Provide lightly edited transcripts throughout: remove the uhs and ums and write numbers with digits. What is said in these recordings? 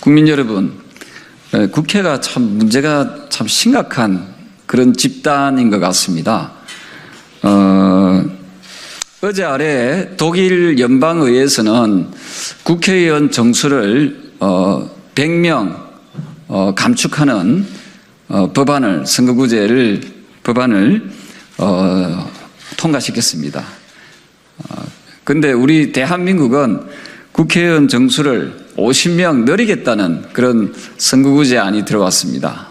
국민 여러분, 국회가 참 문제가 참 심각한 그런 집단인 것 같습니다. 어제 아래 독일 연방의회에서는 국회의원 정수를 100명 감축하는 선거구제를 법안을 통과시켰습니다. 그런데 우리 대한민국은 국회의원 정수를 50명 늘리겠다는 그런 선거구제안이 들어왔습니다.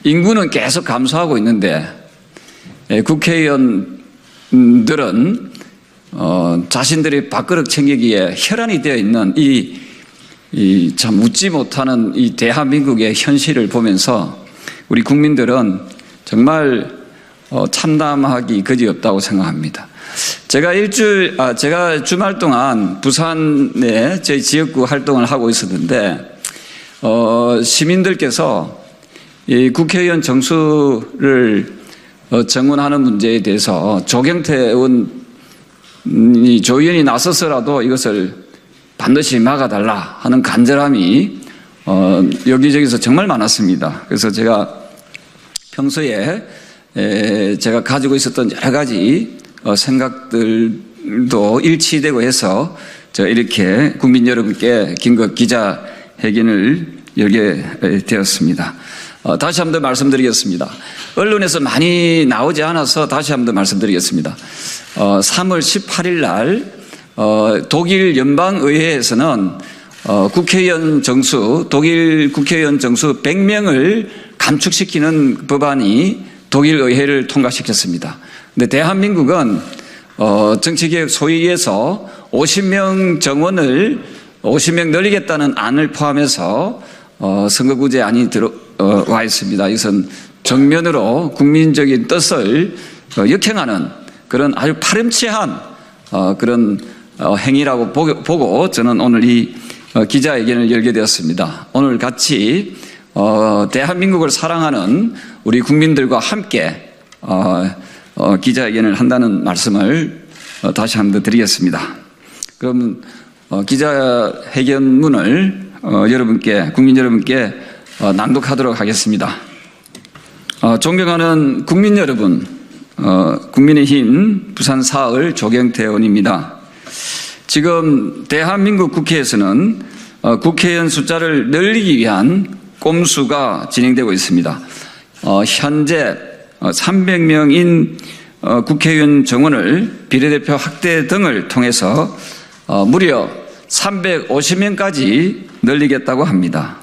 인구는 계속 감소하고 있는데 국회의원들은 자신들이 밥그릇 챙기기에 혈안이 되어 있는 이 참 웃지 못하는 이 대한민국의 현실을 보면서 우리 국민들은 정말 참담하기 그지없다고 생각합니다. 제가 주말 동안 부산에 저희 지역구 활동을 하고 있었는데 시민들께서 이 국회의원 정수를 정원하는 문제에 대해서 조경태 의원이 나서서라도 이것을 반드시 막아달라 하는 간절함이 여기저기서 정말 많았습니다. 그래서 제가 평소에 제가 가지고 있었던 여러 가지 생각들도 일치되고 해서 이렇게 국민 여러분께 긴급 기자회견을 열게 되었습니다. 다시 한번 말씀드리겠습니다. 언론에서 많이 나오지 않아서 다시 한번 말씀드리겠습니다. 3월 18일 날 독일 연방의회에서는 독일 국회의원 정수 100명을 감축시키는 법안이 독일 의회를 통과시켰습니다. 그런데 대한민국은 정치개혁 소위에서 50명 정원을 50명 늘리겠다는 안을 포함해서 선거구제안이 들어와 있습니다. 이것은 정면으로 국민적인 뜻을 역행하는 그런 아주 파렴치한 그런 행위라고 보고 저는 오늘 이 기자회견을 열게 되었습니다. 오늘 같이 대한민국을 사랑하는 우리 국민들과 함께 기자회견을 한다는 말씀을 다시 한번 드리겠습니다. 그럼 기자회견문을 국민 여러분께 낭독하도록 하겠습니다. 존경하는 국민 여러분, 국민의힘 부산 사을 조경태 의원입니다. 지금 대한민국 국회에서는 국회의원 숫자를 늘리기 위한 꼼수가 진행되고 있습니다. 현재 300명인 국회의원 정원을 비례대표 확대 등을 통해서 무려 350명까지 늘리겠다고 합니다.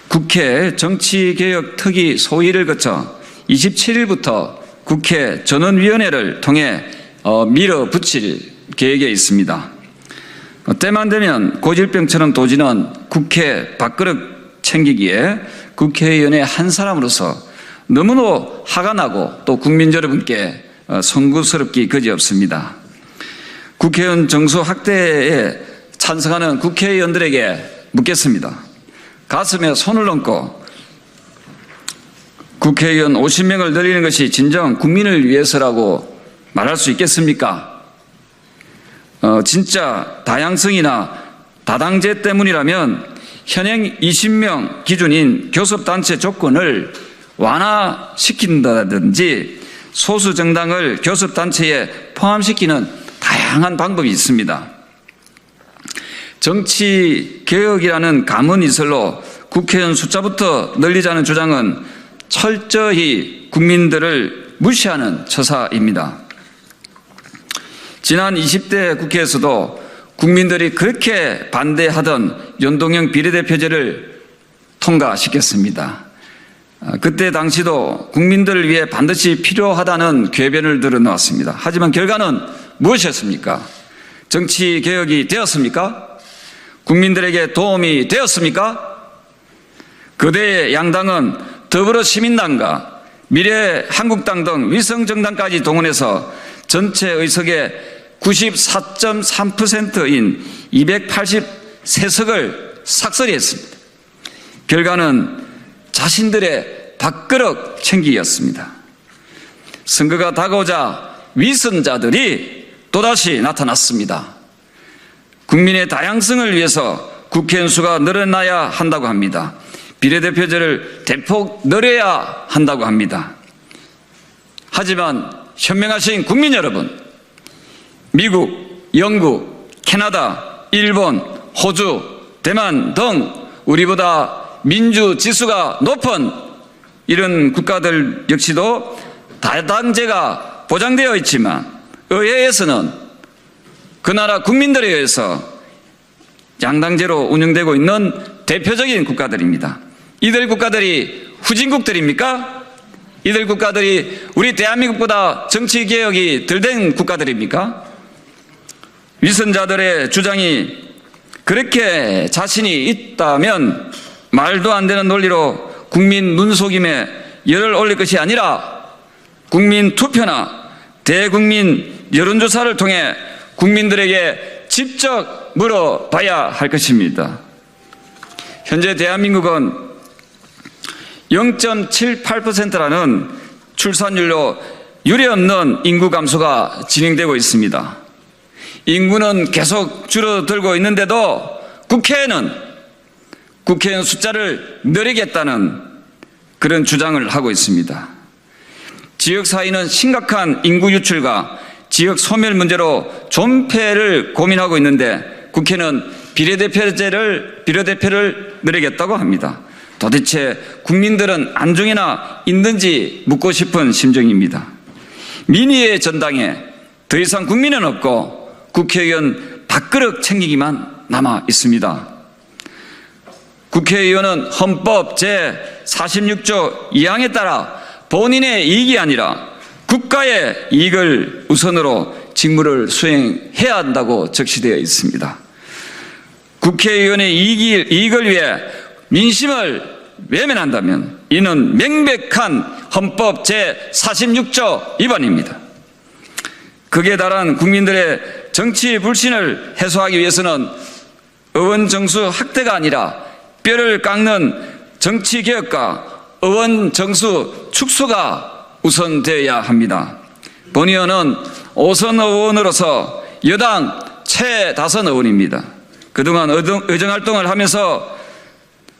국회 정치개혁특위 소위를 거쳐 27일부터 국회 전원위원회를 통해 밀어붙일 계획에 있습니다. 때만 되면 고질병처럼 도지는 국회 밥그릇 챙기기에 국회의원의 한 사람으로서 너무도 화가 나고 또 국민 여러분께 송구스럽기 그지없습니다. 국회의원 정수 확대에 찬성하는 국회의원들에게 묻겠습니다. 가슴에 손을 얹고 국회의원 50명을 늘리는 것이 진정 국민을 위해서라고 말할 수 있겠습니까? 진짜 다양성이나 다당제 때문이라면 현행 20명 기준인 교섭단체 조건을 완화시킨다든지 소수 정당을 교섭단체에 포함시키는 다양한 방법이 있습니다. 정치개혁이라는 가문이설로 국회의원 숫자부터 늘리자는 주장은 철저히 국민들을 무시하는 처사입니다. 지난 20대 국회에서도 국민들이 그렇게 반대하던 연동형 비례대표제를 통과시켰습니다. 그때 당시도 국민들을 위해 반드시 필요하다는 궤변을 들어놓았습니다. 하지만 결과는 무엇이었습니까? 정치개혁이 되었습니까? 국민들에게 도움이 되었습니까? 거대의 양당은 더불어시민당과 미래한국당 등 위성정당까지 동원해서 전체 의석의 94.3%인 283석을 삭설했습니다. 결과는 자신들의 밥그릇 챙기기였습니다. 선거가 다가오자 위선자들이 또다시 나타났습니다. 국민의 다양성을 위해서 국회의원 수가 늘어나야 한다고 합니다. 비례대표제를 대폭 늘려야 한다고 합니다. 하지만 현명하신 국민 여러분, 미국, 영국, 캐나다, 일본, 호주, 대만 등 우리보다 민주 지수가 높은 이런 국가들 역시도 다당제가 보장되어 있지만 의회에서는 그 나라 국민들에 의해서 양당제로 운영되고 있는 대표적인 국가들입니다. 이들 국가들이 후진국들입니까? 이들 국가들이 우리 대한민국보다 정치개혁이 덜 된 국가들입니까? 위선자들의 주장이 그렇게 자신이 있다면 말도 안 되는 논리로 국민 눈속임에 열을 올릴 것이 아니라 국민 투표나 대국민 여론조사를 통해 국민들에게 직접 물어봐야 할 것입니다. 현재 대한민국은 0.78%라는 출산율로 유례없는 인구 감소가 진행되고 있습니다. 인구는 계속 줄어들고 있는데도 국회의원 숫자를 늘리겠다는 그런 주장을 하고 있습니다. 지역사회는 심각한 인구 유출과 지역 소멸 문제로 존폐를 고민하고 있는데 국회는 비례대표를 늘리겠다고 합니다. 도대체 국민들은 안중에나 있는지 묻고 싶은 심정입니다. 민의의 전당에 더 이상 국민은 없고 국회의원 밥그릇 챙기기만 남아 있습니다. 국회의원은 헌법 제46조 2항에 따라 본인의 이익이 아니라 국가의 이익을 우선으로 직무를 수행해야 한다고 적시되어 있습니다. 국회의원의 이익을 위해 민심을 외면한다면 이는 명백한 헌법 제46조 위반입니다. 극에 달한 국민들의 정치 불신을 해소하기 위해서는 의원 정수 확대가 아니라 뼈를 깎는 정치개혁과 의원 정수 축소가 우선되어야 합니다. 본 의원은 5선 의원으로서 여당 최다선 의원입니다. 그동안 의정활동을 하면서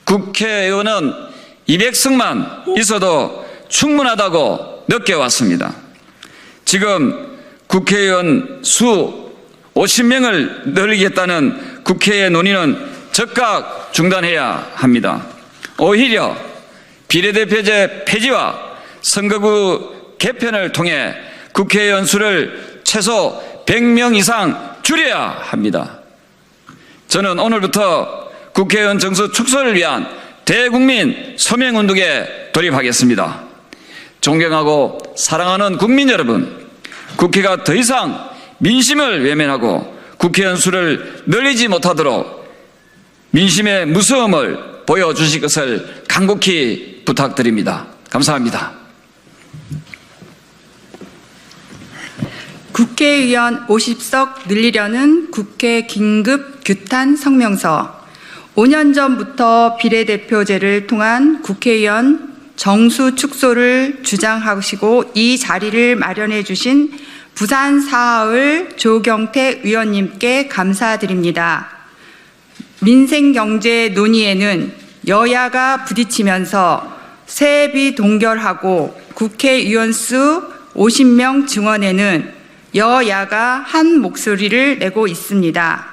국회의원은 200석만 있어도 충분하다고 느껴왔습니다. 지금 국회의원 수 50명을 늘리겠다는 국회의 논의는 즉각 중단해야 합니다. 오히려 비례대표제 폐지와 선거구 개편을 통해 국회의원 수를 최소 100명 이상 줄여야 합니다. 저는 오늘부터 국회의원 정수 축소를 위한 대국민 서명운동에 돌입하겠습니다. 존경하고 사랑하는 국민 여러분, 국회가 더 이상 민심을 외면하고 국회의원 수를 늘리지 못하도록 민심의 무서움을 보여주실 것을 간곡히 부탁드립니다. 감사합니다. 국회의원 50석 늘리려는 국회 긴급 규탄 성명서. 5년 전부터 비례대표제를 통한 국회의원 정수 축소를 주장하시고 이 자리를 마련해 주신 부산 4을 조경태 의원님께 감사드립니다. 민생경제 논의에는 여야가 부딪히면서 세비 동결하고 국회의원 수 50명 증원에는 여야가 한 목소리를 내고 있습니다.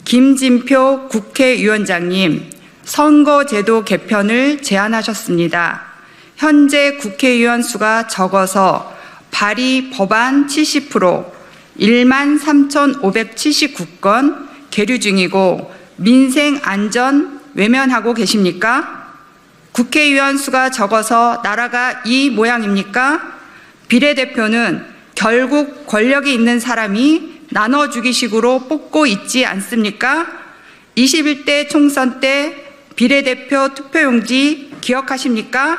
김진표 국회의원장님, 선거제도 개편을 제안하셨습니다. 현재 국회의원 수가 적어서 발의 법안 70%, 13,579건 계류 중이고 민생 안전 외면하고 계십니까? 국회의원 수가 적어서 나라가 이 모양입니까? 비례대표는 결국 권력이 있는 사람이 나눠주기식으로 뽑고 있지 않습니까? 21대 총선 때 비례대표 투표용지 기억하십니까?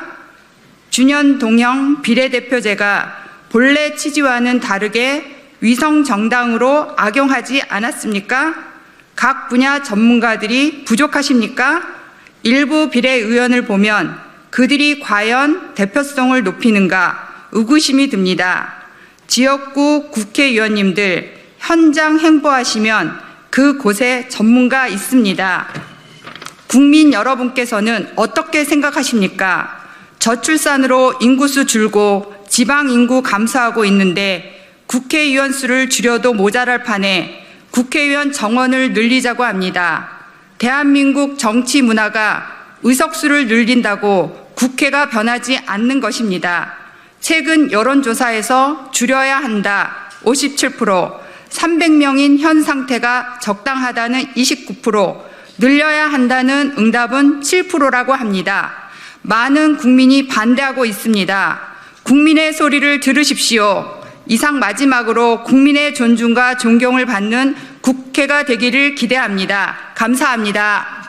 준연동형 비례대표제가 본래 취지와는 다르게 위성정당으로 악용하지 않았습니까? 각 분야 전문가들이 부족하십니까? 일부 비례의원을 보면 그들이 과연 대표성을 높이는가 의구심이 듭니다. 지역구 국회의원님들 현장 행보하시면 그곳에 전문가 있습니다. 국민 여러분께서는 어떻게 생각하십니까? 저출산으로 인구수 줄고 지방 인구 감소하고 있는데 국회의원 수를 줄여도 모자랄 판에 국회의원 정원을 늘리자고 합니다. 대한민국 정치 문화가 의석수를 늘린다고 국회가 변하지 않는 것입니다. 최근 여론조사에서 줄여야 한다 57%, 300명인 현 상태가 적당하다는 29%, 늘려야 한다는 응답은 7%라고 합니다. 많은 국민이 반대하고 있습니다. 국민의 소리를 들으십시오. 이상 마지막으로 국민의 존중과 존경을 받는 국회가 되기를 기대합니다. 감사합니다.